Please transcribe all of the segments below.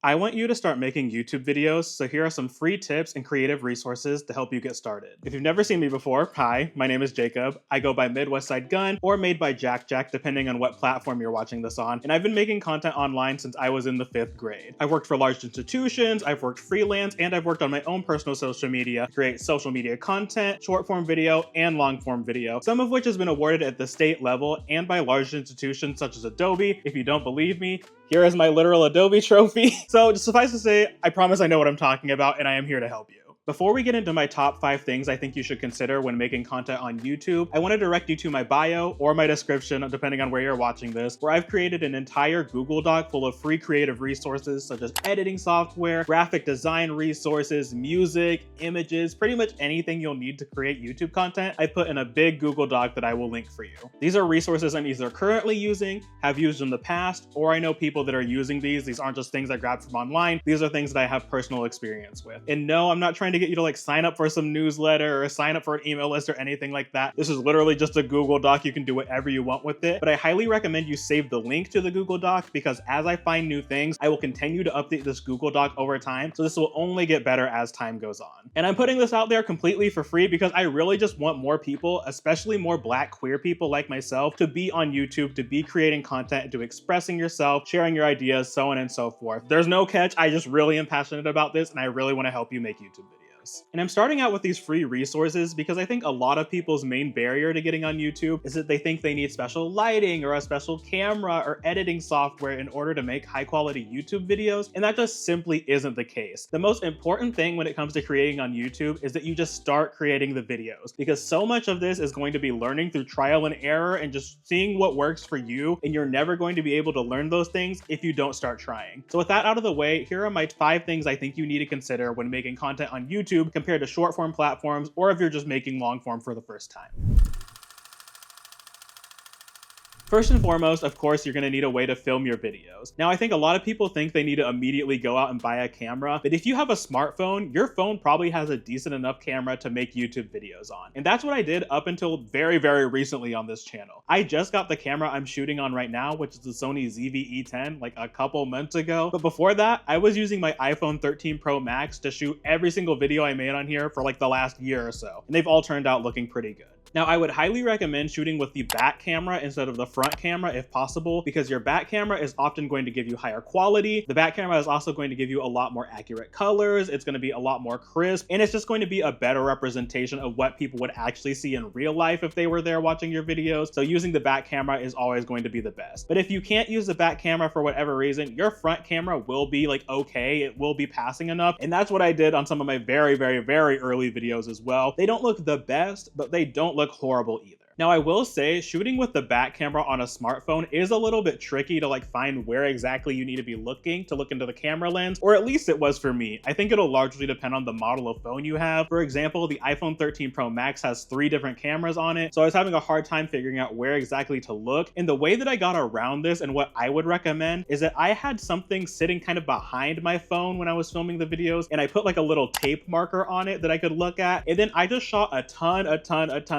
I want you to start making YouTube videos, so here are some free tips and creative resources to help you get started. If you've never seen me before, hi, my name is Jacob. I go by midwestsidegunn or made by Jack depending on what platform you're watching this on, and I've been making content online since I was in the 5th grade. I've worked for large institutions, I've worked freelance, and I've worked on my own personal social media to create social media content, short form video, and long form video, some of which has been awarded at the state level and by large institutions such as Adobe. If you don't believe me, here is my literal Adobe trophy. So just suffice to say, I promise I know what I'm talking about and I am here to help you. Before we get into my top 5 things I think you should consider when making content on YouTube, I want to direct you to my bio or my description, depending on where you're watching this, where I've created an entire Google Doc full of free creative resources such as editing software, graphic design resources, music, images, pretty much anything you'll need to create YouTube content. I put in a big Google Doc that I will link for you. These are resources I'm either currently using, have used in the past, or I know people that are using these. These aren't just things I grabbed from online. These are things that I have personal experience with. And no, I'm not trying to get you to like sign up for some newsletter or sign up for an email list or anything like that. This is literally just a Google Doc. You can do whatever you want with it, but I highly recommend you save the link to the Google Doc because as I find new things, I will continue to update this Google Doc over time. So this will only get better as time goes on. And I'm putting this out there completely for free because I really just want more people, especially more Black queer people like myself, to be on YouTube, to be creating content, to expressing yourself, sharing your ideas, so on and so forth. There's no catch. I just really am passionate about this and I really want to help you make YouTube videos. And I'm starting out with these free resources because I think a lot of people's main barrier to getting on YouTube is that they think they need special lighting or a special camera or editing software in order to make high quality YouTube videos, and that just simply isn't the case. The most important thing when it comes to creating on YouTube is that you just start creating the videos, because so much of this is going to be learning through trial and error and just seeing what works for you, and you're never going to be able to learn those things if you don't start trying. So with that out of the way, here are my 5 things I think you need to consider when making content on YouTube compared to short form platforms, or if you're just making long form for the first time. First and foremost, of course, you're going to need a way to film your videos. Now, I think a lot of people think they need to immediately go out and buy a camera, but if you have a smartphone, your phone probably has a decent enough camera to make YouTube videos on. And that's what I did up until very, very recently on this channel. I just got the camera I'm shooting on right now, which is the Sony ZV-E10, like a couple months ago. But before that, I was using my iPhone 13 Pro Max to shoot every single video I made on here for like the last year or so. And they've all turned out looking pretty good. Now, I would highly recommend shooting with the back camera instead of the front camera if possible, because your back camera is often going to give you higher quality. The back camera is also going to give you a lot more accurate colors. It's going to be a lot more crisp, and it's just going to be a better representation of what people would actually see in real life if they were there watching your videos. So using the back camera is always going to be the best. But if you can't use the back camera for whatever reason, your front camera will be like okay, it will be passing enough. And that's what I did on some of my very, very, very early videos as well. They don't look the best, but they don't look horrible either. Now, I will say shooting with the back camera on a smartphone is a little bit tricky to like find where exactly you need to be looking to look into the camera lens, or at least it was for me. I think it'll largely depend on the model of phone you have. For example, the iPhone 13 Pro Max has 3 different cameras on it, so I was having a hard time figuring out where exactly to look. And the way that I got around this and what I would recommend is that I had something sitting kind of behind my phone when I was filming the videos, and I put like a little tape marker on it that I could look at, and then I just shot a ton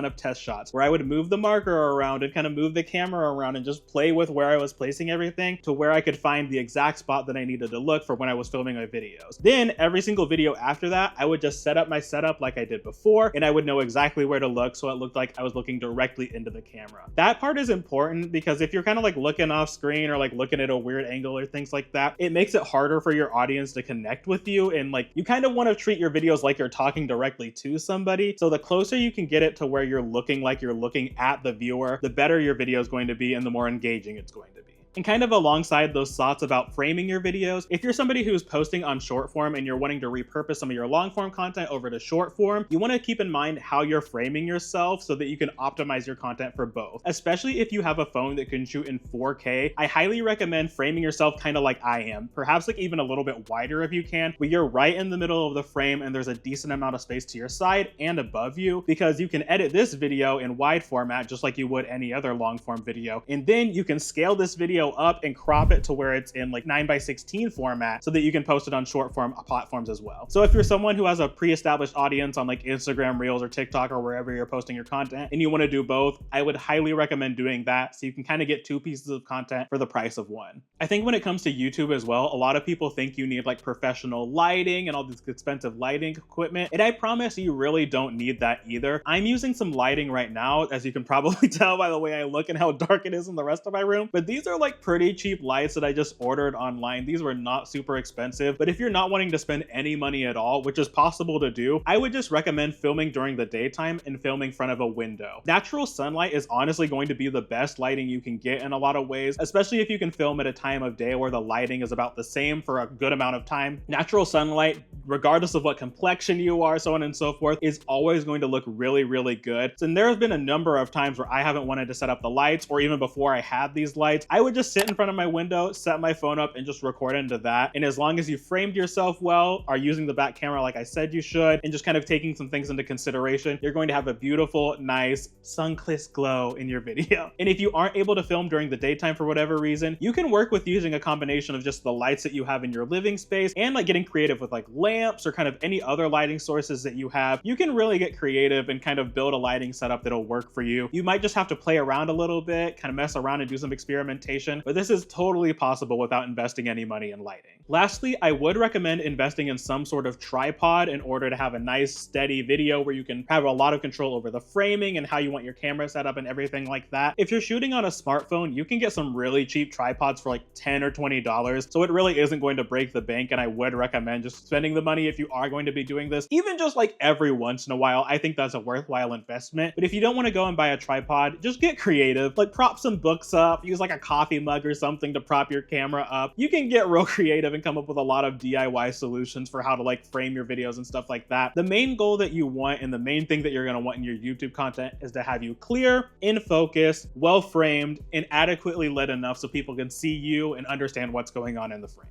of test shots where I would move the marker around and kind of move the camera around and just play with where I was placing everything to where I could find the exact spot that I needed to look for when I was filming my videos. Then every single video after that, I would just set up my setup like I did before, and I would know exactly where to look so it looked like I was looking directly into the camera. That part is important because if you're kind of like looking off screen or like looking at a weird angle or things like that, it makes it harder for your audience to connect with you, and like you kind of want to treat your videos like you're talking directly to somebody. So the closer you can get it to where you're looking like you're looking at the viewer, the better your video is going to be and the more engaging it's going to be. And kind of alongside those thoughts about framing your videos, if you're somebody who's posting on short form and you're wanting to repurpose some of your long form content over to short form, you want to keep in mind how you're framing yourself so that you can optimize your content for both. Especially if you have a phone that can shoot in 4K, I highly recommend framing yourself kind of like I am, perhaps like even a little bit wider if you can, but you're right in the middle of the frame and there's a decent amount of space to your side and above you, because you can edit this video in wide format just like you would any other long form video, and then you can scale this video video up and crop it to where it's in like 9:16 format so that you can post it on short form platforms as well. So if you're someone who has a pre-established audience on like Instagram Reels or TikTok or wherever you're posting your content and you want to do both, I would highly recommend doing that so you can kind of get two pieces of content for the price of one. I think when it comes to YouTube as well, a lot of people think you need like professional lighting and all this expensive lighting equipment, and I promise you really don't need that either. I'm using some lighting right now, as you can probably tell by the way I look and how dark it is in the rest of my room, but these are like pretty cheap lights that I just ordered online. These were not super expensive, but if you're not wanting to spend any money at all, which is possible to do, I would just recommend filming during the daytime and filming in front of a window. Natural sunlight is honestly going to be the best lighting you can get in a lot of ways, especially if you can film at a time of day where the lighting is about the same for a good amount of time. Natural sunlight, regardless of what complexion you are, so on and so forth, is always going to look really, really good. So there have been a number of times where I haven't wanted to set up the lights, or even before I had these lights, I would just sit in front of my window, set my phone up, and just record into that. And as long as you framed yourself well, are using the back camera like I said you should, and just kind of taking some things into consideration, you're going to have a beautiful, nice, sun-kissed glow in your video. And if you aren't able to film during the daytime for whatever reason, you can work with using a combination of just the lights that you have in your living space and like getting creative with like lamps or kind of any other lighting sources that you have. You can really get creative and kind of build a lighting setup that'll work for you. You might just have to play around a little bit, kind of mess around and do some experimentation, but this is totally possible without investing any money in lighting. Lastly, I would recommend investing in some sort of tripod in order to have a nice steady video where you can have a lot of control over the framing and how you want your camera set up and everything like that. If you're shooting on a smartphone, you can get some really cheap tripods for like $10 or $20, so it really isn't going to break the bank, and I would recommend just spending the money if you are going to be doing this, even just like every once in a while. I think that's a worthwhile investment. But if you don't want to go and buy a tripod, just get creative, like prop some books up, use like a coffee mug or something to prop your camera up. You can get real creative and come up with a lot of DIY solutions for how to like frame your videos and stuff like that. The main goal that you want and the main thing that you're going to want in your YouTube content is to have you clear, in focus, well framed, and adequately lit enough so people can see you and understand what's going on in the frame.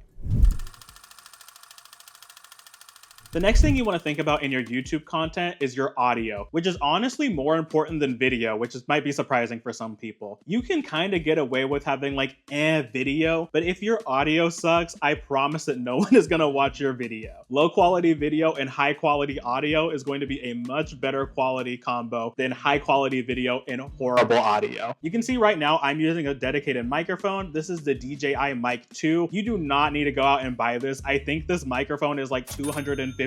The next thing you want to think about in your YouTube content is your audio, which is honestly more important than video, which might be surprising for some people. You can kind of get away with having like video, but if your audio sucks, I promise that no one is going to watch your video. Low quality video and high quality audio is going to be a much better quality combo than high quality video and horrible audio. You can see right now I'm using a dedicated microphone. This is the DJI Mic 2. You do not need to go out and buy this. I think this microphone is like $250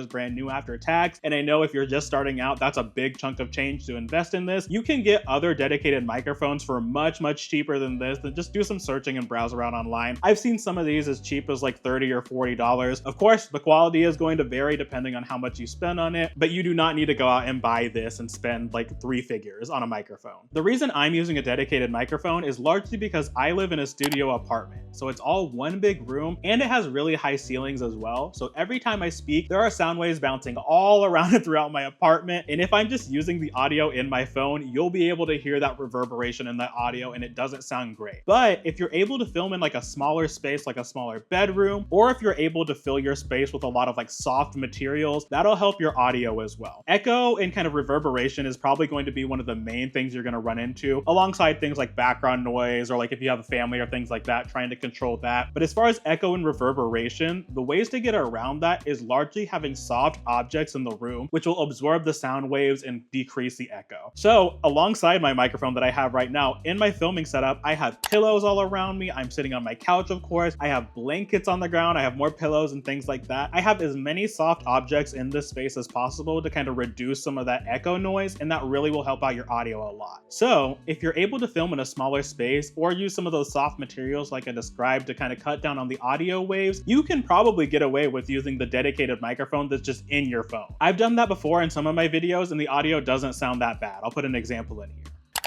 brand new after tax, and I know if you're just starting out, that's a big chunk of change to invest in this. You can get other dedicated microphones for much cheaper than this. Then just do some searching and browse around online. I've seen some of these as cheap as like $30 or $40. Of course, the quality is going to vary depending on how much you spend on it, but you do not need to go out and buy this and spend like 3 figures on a microphone. The reason I'm using a dedicated microphone is largely because I live in a studio apartment, so it's all one big room and it has really high ceilings as well. So every time I speak, there are sound waves bouncing all around and throughout my apartment, and if I'm just using the audio in my phone, you'll be able to hear that reverberation in the audio and it doesn't sound great. But if you're able to film in like a smaller space, like a smaller bedroom, or if you're able to fill your space with a lot of like soft materials, that'll help your audio as well. Echo and kind of reverberation is probably going to be one of the main things you're going to run into, alongside things like background noise, or like if you have a family or things like that, trying to control that. But as far as echo and reverberation, the ways to get around that is largely having soft objects in the room, which will absorb the sound waves and decrease the echo. So alongside my microphone that I have right now, in my filming setup, I have pillows all around me. I'm sitting on my couch, of course. I have blankets on the ground. I have more pillows and things like that. I have as many soft objects in this space as possible to kind of reduce some of that echo noise, and that really will help out your audio a lot. So if you're able to film in a smaller space or use some of those soft materials like I described to kind of cut down on the audio waves, you can probably get away with using the dedicated microphone that's just in your phone. I've done that before in some of my videos and the audio doesn't sound that bad. I'll put an example in here.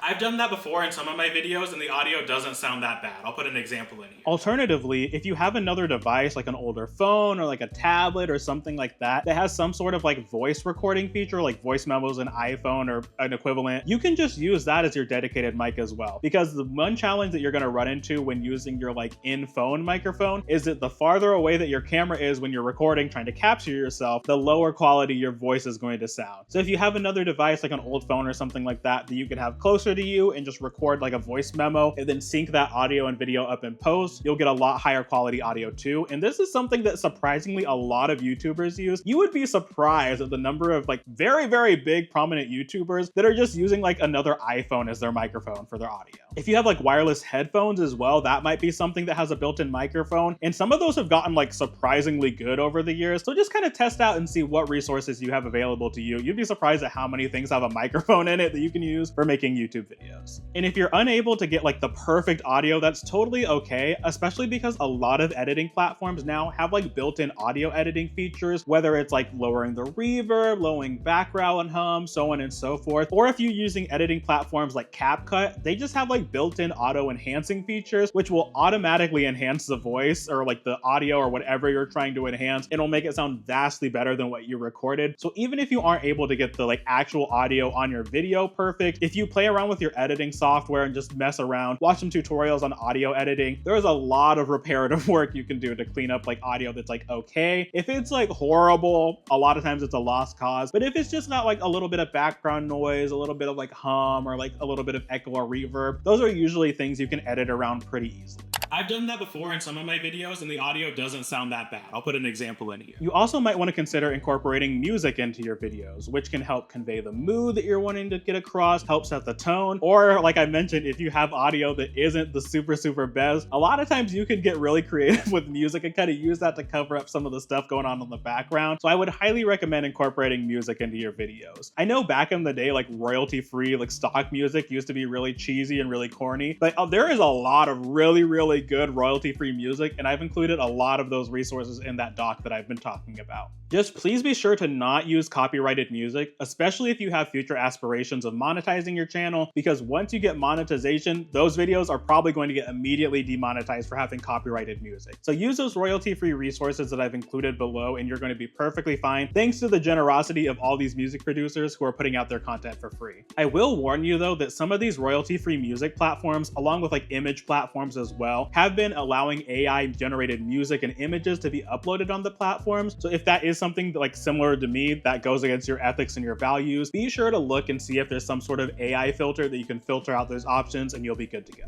I've done that before in some of my videos and the audio doesn't sound that bad. I'll put an example in here. Alternatively, if you have another device like an older phone or like a tablet or something like that that has some sort of like voice recording feature, like voice memos in iPhone or an equivalent, you can just use that as your dedicated mic as well. Because the one challenge that you're going to run into when using your like in-phone microphone is that the farther away that your camera is when you're recording, trying to capture yourself, the lower quality your voice is going to sound. So if you have another device like an old phone or something like that that you could have closer to you and just record like a voice memo and then sync that audio and video up in post, you'll get a lot higher quality audio too. And this is something that surprisingly a lot of YouTubers use. You would be surprised at the number of like very, very big prominent YouTubers that are just using like another iPhone as their microphone for their audio. If you have like wireless headphones as well, that might be something that has a built-in microphone. And some of those have gotten like surprisingly good over the years. So just kind of test out and see what resources you have available to you. You'd be surprised at how many things have a microphone in it that you can use for making YouTube videos. And if you're unable to get like the perfect audio, that's totally okay, especially because a lot of editing platforms now have like built-in audio editing features, whether it's like lowering the reverb, lowering background hum, so on and so forth. Or if you're using editing platforms like CapCut, they just have like built-in auto enhancing features, which will automatically enhance the voice or like the audio or whatever you're trying to enhance. It'll make it sound vastly better than what you recorded. So even if you aren't able to get the like actual audio on your video perfect, if you play around with your editing software and just mess around, watch some tutorials on audio editing, there's a lot of reparative work you can do to clean up like audio that's like okay. If it's like horrible, a lot of times it's a lost cause. But if it's just not like a little bit of background noise, a little bit of like hum or like a little bit of echo or reverb, those are usually things you can edit around pretty easily. I've done that before in some of my videos and the audio doesn't sound that bad. I'll put an example in here. You also might want to consider incorporating music into your videos, which can help convey the mood that you're wanting to get across, help set the tone, or like I mentioned, if you have audio that isn't the super best, a lot of times you can get really creative with music and kind of use that to cover up some of the stuff going on in the background. So I would highly recommend incorporating music into your videos. I know back in the day, like royalty-free, like stock music used to be really cheesy and really corny, but there is a lot of really good royalty-free music, and I've included a lot of those resources in that doc that I've been talking about. Just please be sure to not use copyrighted music, especially if you have future aspirations of monetizing your channel, because once you get monetization, those videos are probably going to get immediately demonetized for having copyrighted music. So use those royalty-free resources that I've included below and you're going to be perfectly fine, thanks to the generosity of all these music producers who are putting out their content for free. I will warn you though that some of these royalty-free music platforms, along with like image platforms as well, have been allowing AI generated music and images to be uploaded on the platforms. So if that is something like similar to me that goes against your ethics and your values, be sure to look and see if there's some sort of AI filter that you can filter out those options and you'll be good to go.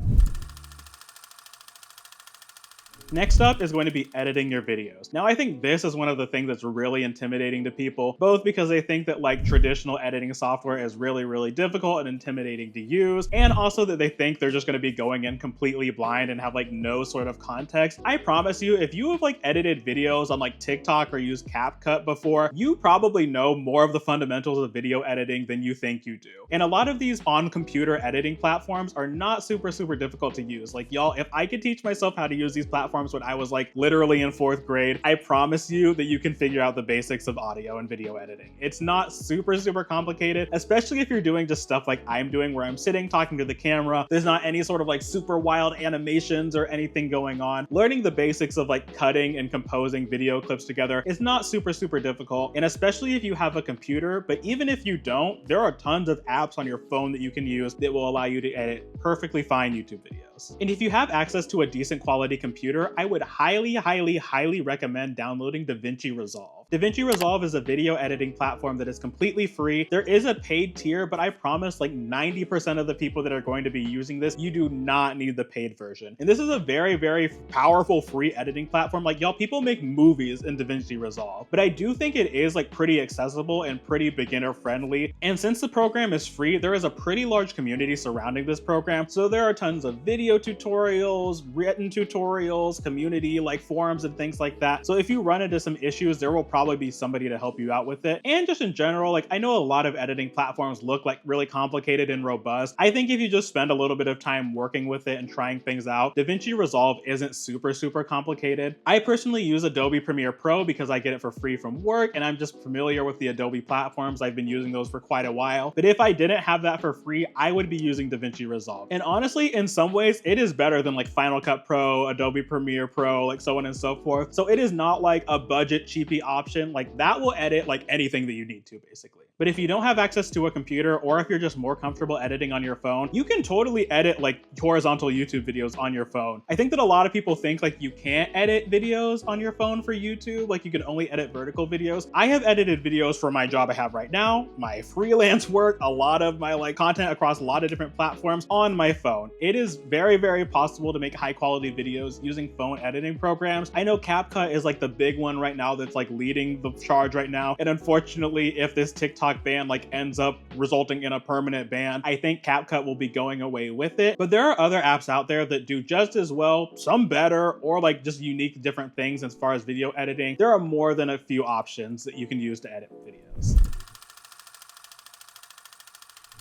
Next up is going to be editing your videos. Now, I think this is one of the things that's really intimidating to people, both because they think that like traditional editing software is really difficult and intimidating to use, and also that they think they're just going to be going in completely blind and have like no sort of context. I promise you, if you have like edited videos on like TikTok or used CapCut before, you probably know more of the fundamentals of video editing than you think you do. And a lot of these on computer editing platforms are not super difficult to use. Like y'all, if I could teach myself how to use these platforms when I was like literally in 4th grade, I promise you that you can figure out the basics of audio and video editing. It's not super complicated, especially if you're doing just stuff like I'm doing where I'm sitting talking to the camera. There's not any sort of like super wild animations or anything going on. Learning the basics of like cutting and composing video clips together is not super difficult, and especially if you have a computer. But even if you don't, there are tons of apps on your phone that you can use that will allow you to edit perfectly fine YouTube videos. And if you have access to a decent quality computer, I would highly recommend downloading DaVinci Resolve. DaVinci Resolve is a video editing platform that is completely free. There is a paid tier, but I promise like 90% of the people that are going to be using this, you do not need the paid version. And this is a very powerful free editing platform. Like y'all, people make movies in DaVinci Resolve, but I do think it is like pretty accessible and pretty beginner friendly. And since the program is free, there is a pretty large community surrounding this program. So there are tons of video tutorials, written tutorials, community like forums and things like that. So if you run into some issues, there will probably be somebody to help you out with it. And just in general, like I know a lot of editing platforms look like really complicated and robust. I think if you just spend a little bit of time working with it and trying things out, DaVinci Resolve isn't super complicated. I personally use Adobe Premiere Pro because I get it for free from work and I'm just familiar with the Adobe platforms. I've been using those for quite a while. But if I didn't have that for free, I would be using DaVinci Resolve. And honestly, in some ways, it is better than like Final Cut Pro, Adobe Premiere Pro, like so on and so forth. So it is not like a budget cheapy option. Like that will edit like anything that you need to basically. But if you don't have access to a computer, or if you're just more comfortable editing on your phone, you can totally edit like horizontal YouTube videos on your phone. I think that a lot of people think like you can't edit videos on your phone for YouTube, like you can only edit vertical videos. I have edited videos for my job I have right now, my freelance work, a lot of my like content across a lot of different platforms on my phone. It is very, very possible to make high quality videos using phone editing programs. I know CapCut is like the big one right now that's like leading the charge right now. And unfortunately, if this TikTok ban like ends up resulting in a permanent ban, I think CapCut will be going away with it. But there are other apps out there that do just as well, some better, or like just unique different things as far as video editing. There are more than a few options that you can use to edit videos.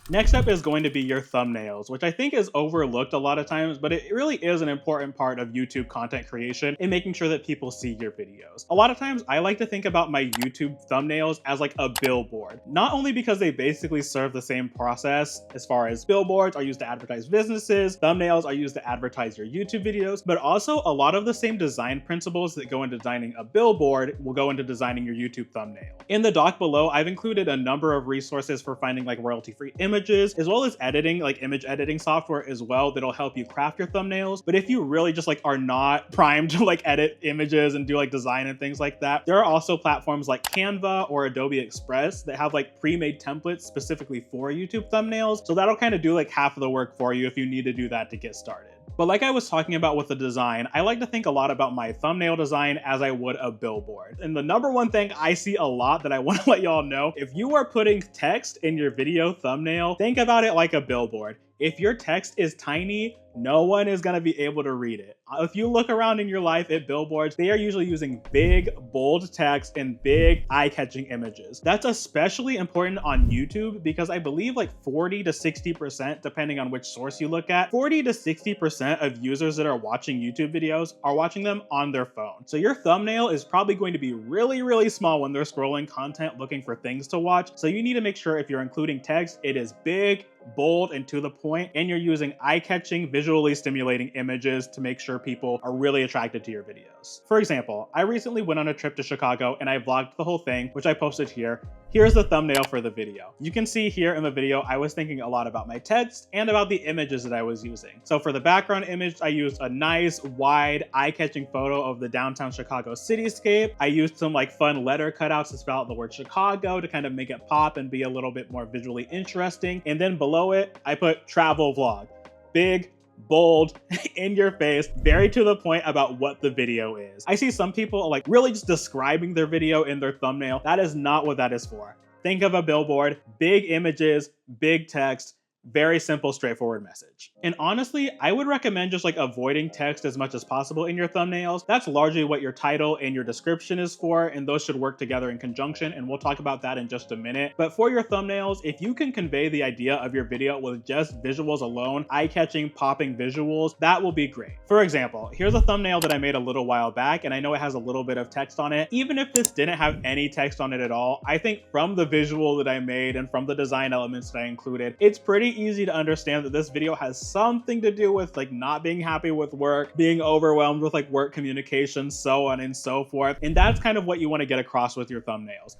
Next up is going to be your thumbnails, which I think is overlooked a lot of times, but it really is an important part of YouTube content creation in making sure that people see your videos. A lot of times I like to think about my YouTube thumbnails as like a billboard, not only because they basically serve the same process as far as billboards are used to advertise businesses, thumbnails are used to advertise your YouTube videos, but also a lot of the same design principles that go into designing a billboard will go into designing your YouTube thumbnail. In the doc below, I've included a number of resources for finding like royalty-free images, as well as editing, like image editing software as well, that'll help you craft your thumbnails. But if you really just like are not primed to like edit images and do like design and things like that, there are also platforms like Canva or Adobe Express that have like pre-made templates specifically for YouTube thumbnails. So that'll kind of do like half of the work for you if you need to do that to get started. But like I was talking about with the design, I like to think a lot about my thumbnail design as I would a billboard. And the number one thing I see a lot that I want to let y'all know, if you are putting text in your video thumbnail, think about it like a billboard. If your text is tiny, no one is going to be able to read it. If you look around in your life at billboards, they are usually using big, bold text and big, eye-catching images. That's especially important on YouTube because I believe like 40 to 60%, depending on which source you look at, 40 to 60% of users that are watching YouTube videos are watching them on their phone. So your thumbnail is probably going to be really, really small when they're scrolling content looking for things to watch. So you need to make sure if you're including text, it is big, bold, and to the point, and you're using eye-catching, visually stimulating images to make sure people are really attracted to your videos. For example, I recently went on a trip to Chicago and I vlogged the whole thing, which I posted here. Here's the thumbnail for the video. You can see here in the video, I was thinking a lot about my text and about the images that I was using. So for the background image, I used a nice, wide, eye-catching photo of the downtown Chicago cityscape. I used some like fun letter cutouts to spell out the word Chicago to kind of make it pop and be a little bit more visually interesting. And then below it, I put travel vlog. Big, bold, in your face, very to the point about what the video is. I see some people like really just describing their video in their thumbnail. That is not what that is for. Think of a billboard, big images, big text, very simple, straightforward message. And honestly, I would recommend just like avoiding text as much as possible in your thumbnails. That's largely what your title and your description is for, and those should work together in conjunction, and we'll talk about that in just a minute. But for your thumbnails, if you can convey the idea of your video with just visuals alone, eye-catching, popping visuals, that will be great. For example, here's a thumbnail that I made a little while back, and I know it has a little bit of text on it. Even if this didn't have any text on it at all, I think from the visual that I made and from the design elements that I included, it's pretty easy to understand that this video has something to do with like not being happy with work, being overwhelmed with like work communication, so on and so forth. And that's kind of what you want to get across with your thumbnails.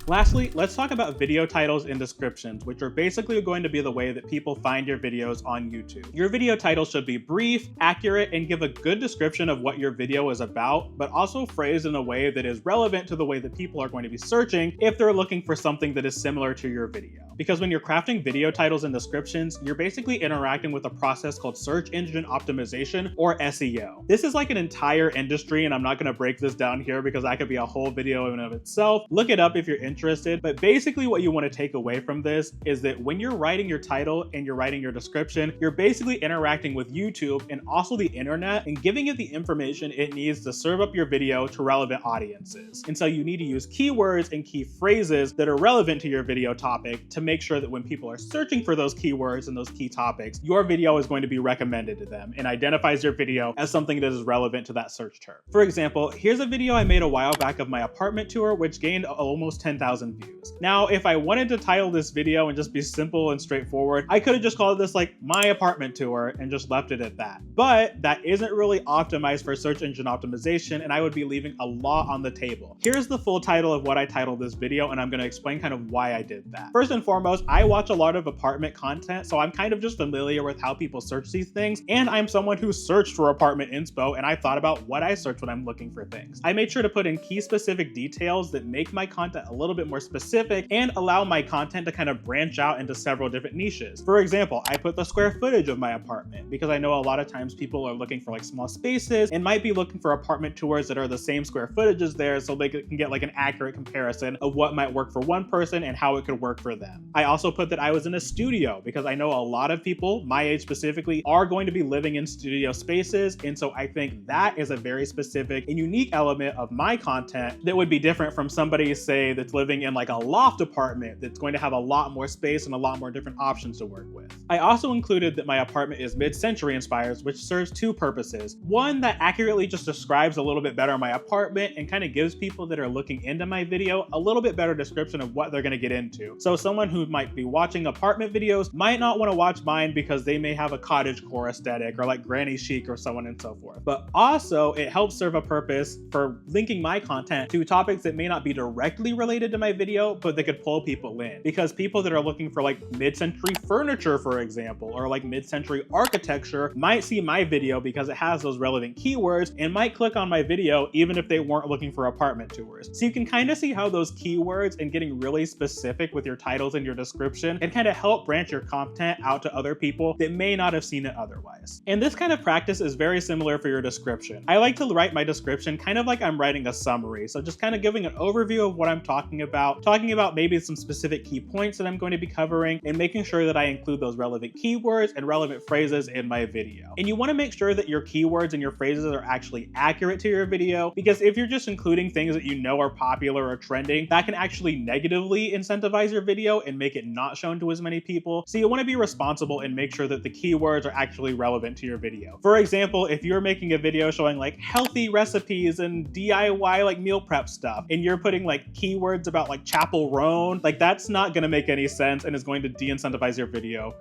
Lastly, let's talk about video titles and descriptions, which are basically going to be the way that people find your videos on YouTube. Your video title should be brief, accurate, and give a good description of what your video is about, but also phrased in a way that is relevant to the way that people are going to be searching if they're looking for something that is similar to your video. Because when you're crafting video titles and descriptions, you're basically interacting with a process called search engine optimization, or SEO. This is like an entire industry, and I'm not going to break this down here because that could be a whole video in and of itself. Look it up if you're interested, but basically what you want to take away from this is that when you're writing your title and you're writing your description, you're basically interacting with YouTube and also the internet and giving it the information it needs to serve up your video to relevant audiences. And so you need to use keywords and key phrases that are relevant to your video topic to make sure that when people are searching for those keywords and those key topics, your video is going to be recommended to them and identifies your video as something that is relevant to that search term. For example, here's a video I made a while back of my apartment tour, which gained almost 10,000 views. Now, if I wanted to title this video and just be simple and straightforward, I could have just called this like my apartment tour and just left it at that. But that isn't really optimized for search engine optimization, and I would be leaving a lot on the table. Here's the full title of what I titled this video, and I'm going to explain kind of why I did that. First and foremost, I watch a lot of apartment content, so I'm kind of just familiar with how people search these things, and I'm someone who searched for apartment inspo, and I thought about what I search when I'm looking for things. I made sure to put in key specific details that make my content a little bit more specific and allow my content to kind of branch out into several different niches. For example, I put the square footage of my apartment because I know a lot of times people are looking for like small spaces and might be looking for apartment tours that are the same square footage as theirs, so they can get like an accurate comparison of what might work for one person and how it could work for them. I also put that I was in a studio because I know a lot of people, my age specifically, are going to be living in studio spaces, and so I think that is a very specific and unique element of my content that would be different from somebody, say, that's living in like a loft apartment that's going to have a lot more space and a lot more different options to work with. I also included that my apartment is mid-century inspired, which serves two purposes. One, that accurately just describes a little bit better my apartment and kind of gives people that are looking into my video a little bit better description of what they're going to get into. So someone who might be watching apartment videos might not want to watch mine because they may have a cottagecore aesthetic or like granny chic or so on and so forth. But also it helps serve a purpose for linking my content to topics that may not be directly related to my video, but they could pull people in, because people that are looking for like mid-century furniture, for example, or like mid-century architecture might see my video because it has those relevant keywords and might click on my video even if they weren't looking for apartment tours. So you can kind of see how those keywords and getting really specific with your titles and your description can kind of help branch your content out to other people that may not have seen it otherwise. And this kind of practice is very similar for your description. I like to write my description kind of like I'm writing a summary. So just kind of giving an overview of what I'm talking about maybe some specific key points that I'm going to be covering, and making sure that I include those relevant keywords and relevant phrases in my video. And you want to make sure that your keywords and your phrases are actually accurate to your video, because if you're just including things that you know are popular or trending, that can actually negatively incentivize your video and make it not shown to as many people. So you want to be responsible and make sure that the keywords are actually relevant to your video. For example, if you're making a video showing like healthy recipes and DIY like meal prep stuff, and you're putting like keywords about like Chapel Roan, like that's not going to make any sense and is going to de-incentivize your video.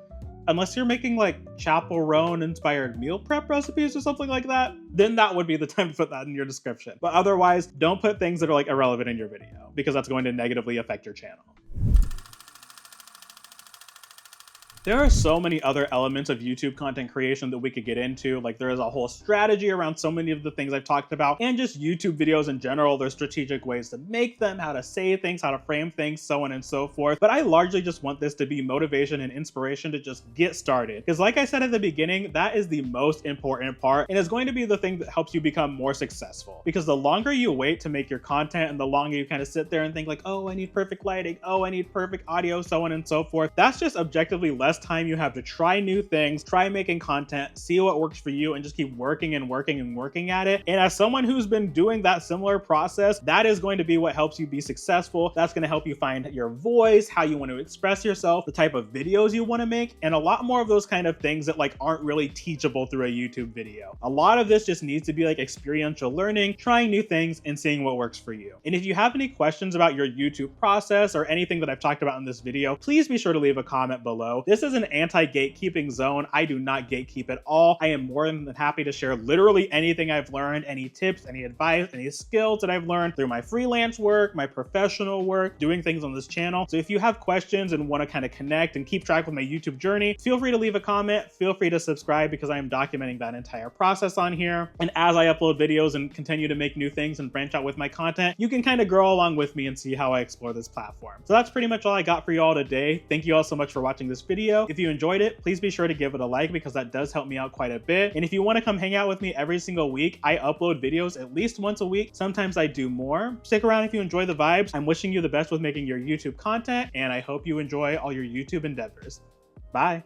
Unless you're making like Chapel Roan inspired meal prep recipes or something like that, then that would be the time to put that in your description. But otherwise, don't put things that are like irrelevant in your video, because that's going to negatively affect your channel. There are so many other elements of YouTube content creation that we could get into. Like there is a whole strategy around so many of the things I've talked about, and just YouTube videos in general. There's strategic ways to make them, how to say things, how to frame things, so on and so forth. But I largely just want this to be motivation and inspiration to just get started. Because like I said at the beginning, that is the most important part, and it's going to be the thing that helps you become more successful. Because the longer you wait to make your content and the longer you kind of sit there and think like, oh, I need perfect lighting, oh, I need perfect audio, so on and so forth, that's just objectively less time you have to try new things, try making content, see what works for you, and just keep working and working and working at it. And as someone who's been doing that similar process, that is going to be what helps you be successful. That's going to help you find your voice, how you want to express yourself, the type of videos you want to make, and a lot more of those kind of things that like aren't really teachable through a YouTube video. A lot of this just needs to be like experiential learning, trying new things and seeing what works for you. And if you have any questions about your YouTube process or anything that I've talked about in this video, please be sure to leave a comment below. This is an anti-gatekeeping zone. I do not gatekeep at all. I am more than happy to share literally anything I've learned, any tips, any advice, any skills that I've learned through my freelance work, my professional work, doing things on this channel. So if you have questions and want to kind of connect and keep track with my YouTube journey, feel free to leave a comment, feel free to subscribe, because I am documenting that entire process on here. And as I upload videos and continue to make new things and branch out with my content, you can kind of grow along with me and see how I explore this platform. So that's pretty much all I got for you all today. Thank you all so much for watching this video. If you enjoyed it, please be sure to give it a like, because that does help me out quite a bit. And if you want to come hang out with me every single week, I upload videos at least once a week. Sometimes I do more. Stick around if you enjoy the vibes. I'm wishing you the best with making your YouTube content, and I hope you enjoy all your YouTube endeavors. Bye.